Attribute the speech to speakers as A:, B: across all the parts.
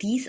A: 30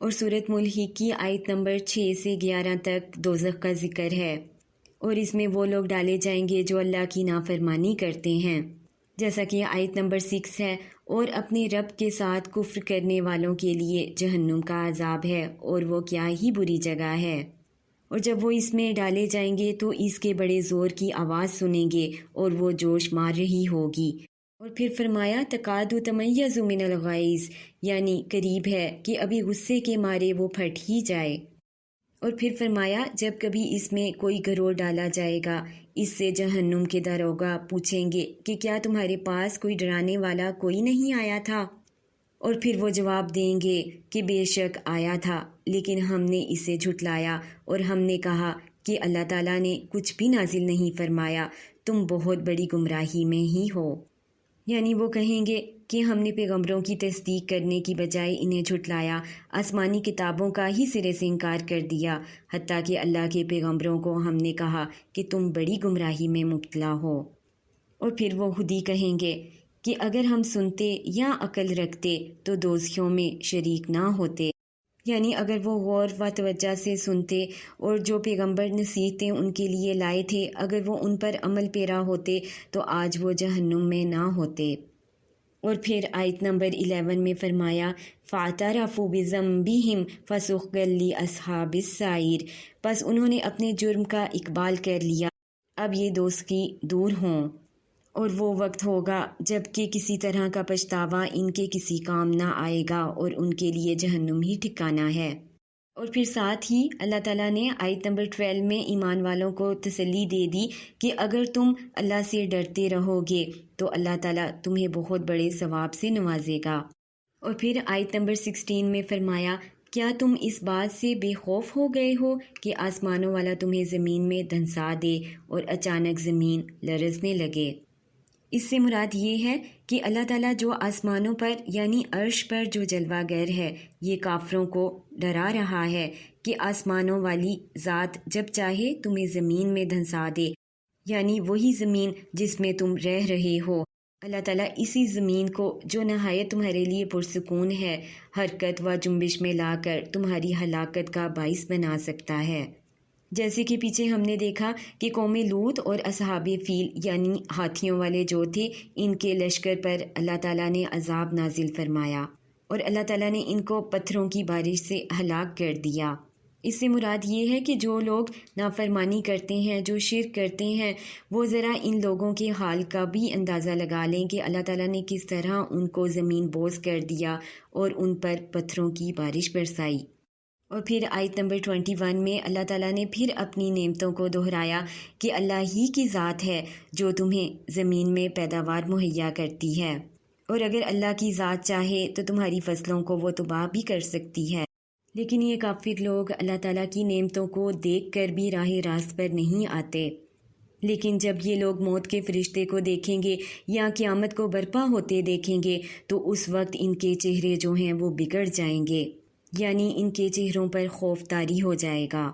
A: اور سورۃ ملک کی آیت نمبر 6 سے 11 تک دوزخ کا ذکر ہے، اور اس میں وہ لوگ ڈالے جائیں گے جو اللہ کی نافرمانی کرتے ہیں، جیسا کہ آیت نمبر 6 ہے، اور اپنے رب کے ساتھ کفر کرنے والوں کے لیے جہنم کا عذاب ہے، اور وہ کیا ہی بری جگہ ہے۔ اور جب وہ اس میں ڈالے جائیں گے تو اس کے بڑے زور کی آواز سنیں گے اور وہ جوش مار رہی ہوگی۔ اور پھر فرمایا تکاد تمیز من الغیظ، یعنی قریب ہے کہ ابھی غصے کے مارے وہ پھٹ ہی جائے۔ اور پھر فرمایا جب کبھی اس میں کوئی گروہ ڈالا جائے گا، اس سے جہنم کے داروغہ پوچھیں گے کہ کیا تمہارے پاس کوئی ڈرانے والا کوئی نہیں آیا تھا؟ اور پھر وہ جواب دیں گے کہ بے شک آیا تھا، لیکن ہم نے اسے جھٹلایا اور ہم نے کہا کہ اللہ تعالیٰ نے کچھ بھی نازل نہیں فرمایا، تم بہت بڑی گمراہی میں ہی ہو۔ یعنی وہ کہیں گے کہ ہم نے پیغمبروں کی تصدیق کرنے کی بجائے انہیں جھٹلایا، آسمانی کتابوں کا ہی سرے سے انکار کر دیا، حتیٰ کہ اللہ کے پیغمبروں کو ہم نے کہا کہ تم بڑی گمراہی میں مبتلا ہو۔ اور پھر وہ خود ہی کہیں گے کہ اگر ہم سنتے یا عقل رکھتے تو دوزخیوں میں شریک نہ ہوتے، یعنی اگر وہ غور و توجہ سے سنتے اور جو پیغمبر نصیحتیں ان کے لیے لائے تھے اگر وہ ان پر عمل پیرا ہوتے تو آج وہ جہنم میں نہ ہوتے۔ اور پھر آیت نمبر 11 میں فرمایا فَاعْتَرَفُوا بِذَنبِهِمْ فَسُحْقًا لِّأَصْحَابِ السَّعِيرِ، پس انہوں نے اپنے جرم کا اقبال کر لیا، اب یہ دوزخی دور ہوں۔ اور وہ وقت ہوگا جب کہ کسی طرح کا پچھتاوا ان کے کسی کام نہ آئے گا اور ان کے لیے جہنم ہی ٹھکانہ ہے۔ اور پھر ساتھ ہی اللہ تعالیٰ نے آیت نمبر 12 میں ایمان والوں کو تسلی دے دی کہ اگر تم اللہ سے ڈرتے رہو گے تو اللہ تعالیٰ تمہیں بہت بڑے ثواب سے نوازے گا۔ اور پھر آیت نمبر 16 میں فرمایا کیا تم اس بات سے بے خوف ہو گئے ہو کہ آسمانوں والا تمہیں زمین میں دھنسا دے اور اچانک زمین لرزنے لگے۔ اس سے مراد یہ ہے کہ اللہ تعالیٰ جو آسمانوں پر یعنی عرش پر جو جلوہ گر ہے یہ کافروں کو ڈرا رہا ہے کہ آسمانوں والی ذات جب چاہے تمہیں زمین میں دھنسا دے، یعنی وہی زمین جس میں تم رہ رہے ہو، اللہ تعالیٰ اسی زمین کو جو نہایت تمہارے لیے پرسکون ہے حرکت و جنبش میں لا کر تمہاری ہلاکت کا باعث بنا سکتا ہے۔ جیسے کہ پیچھے ہم نے دیکھا کہ قوم لوط اور اصحاب فیل یعنی ہاتھیوں والے جو تھے ان کے لشکر پر اللہ تعالیٰ نے عذاب نازل فرمایا اور اللہ تعالیٰ نے ان کو پتھروں کی بارش سے ہلاک کر دیا۔ اس سے مراد یہ ہے کہ جو لوگ نافرمانی کرتے ہیں، جو شرک کرتے ہیں، وہ ذرا ان لوگوں کے حال کا بھی اندازہ لگا لیں کہ اللہ تعالیٰ نے کس طرح ان کو زمین بوس کر دیا اور ان پر پتھروں کی بارش برسائی۔ اور پھر آیت نمبر 21 میں اللہ تعالیٰ نے پھر اپنی نعمتوں کو دہرایا کہ اللہ ہی کی ذات ہے جو تمہیں زمین میں پیداوار مہیا کرتی ہے، اور اگر اللہ کی ذات چاہے تو تمہاری فصلوں کو وہ تباہ بھی کر سکتی ہے۔ لیکن یہ کافر لوگ اللہ تعالیٰ کی نعمتوں کو دیکھ کر بھی راہ راست پر نہیں آتے، لیکن جب یہ لوگ موت کے فرشتے کو دیکھیں گے یا قیامت کو برپا ہوتے دیکھیں گے تو اس وقت ان کے چہرے جو ہیں وہ بگڑ جائیں گے، یعنی ان کے چہروں پر خوف طاری ہو جائے گا،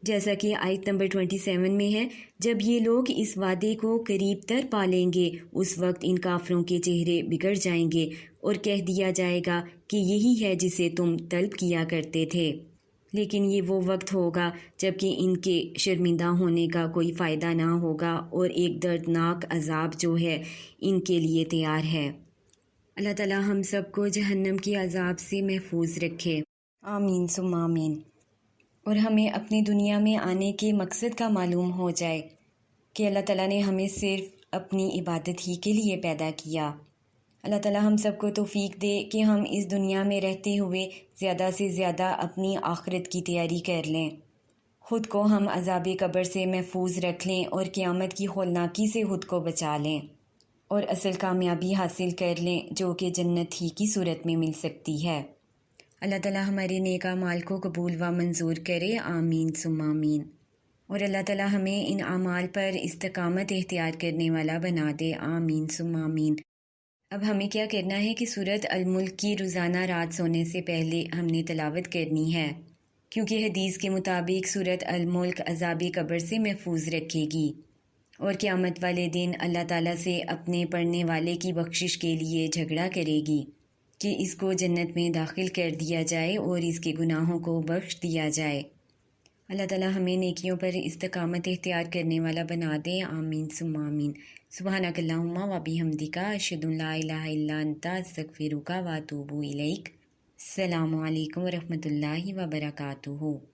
A: جیسا کہ آیت نمبر 27 میں ہے جب یہ لوگ اس وعدے کو قریب تر پالیں گے اس وقت ان کافروں کے چہرے بگڑ جائیں گے اور کہہ دیا جائے گا کہ یہی ہے جسے تم طلب کیا کرتے تھے، لیکن یہ وہ وقت ہوگا جب کہ ان کے شرمندہ ہونے کا کوئی فائدہ نہ ہوگا اور ایک دردناک عذاب جو ہے ان کے لیے تیار ہے۔ اللہ تعالی ہم سب کو جہنم کے عذاب سے محفوظ رکھے، آمین ثم آمین۔ اور ہمیں اپنی دنیا میں آنے کے مقصد کا معلوم ہو جائے کہ اللہ تعالیٰ نے ہمیں صرف اپنی عبادت ہی کے لیے پیدا کیا۔ اللہ تعالیٰ ہم سب کو توفیق دے کہ ہم اس دنیا میں رہتے ہوئے زیادہ سے زیادہ اپنی آخرت کی تیاری کر لیں، خود کو ہم عذاب قبر سے محفوظ رکھ لیں اور قیامت کی ہولناکی سے خود کو بچا لیں اور اصل کامیابی حاصل کر لیں جو کہ جنت ہی کی صورت میں مل سکتی ہے۔ اللہ تعالیٰ ہمارے نیک اعمال کو قبول و منظور کرے، آمین ثم آمین۔ اور اللہ تعالیٰ ہمیں ان اعمال پر استقامت اختیار کرنے والا بنا دے، آمین ثم آمین۔ اب ہمیں کیا کرنا ہے کہ سورۃ الملک کی روزانہ رات سونے سے پہلے ہم نے تلاوت کرنی ہے، کیونکہ حدیث کے مطابق سورۃ الملک عذاب قبر سے محفوظ رکھے گی اور قیامت والے دن اللہ تعالیٰ سے اپنے پڑھنے والے کی بخشش کے لیے جھگڑا کرے گی کہ اس کو جنت میں داخل کر دیا جائے اور اس کے گناہوں کو بخش دیا جائے۔ اللہ تعالی ہمیں نیکیوں پر استقامت اختیار کرنے والا بنا دے، آمین ثم آمین۔ سبحانک اللہم و بحمدک، اشہد ان لا الہ الا انت، استغفرک و اتوب الیک۔ السلام علیکم ورحمۃ اللہ وبرکاتہ۔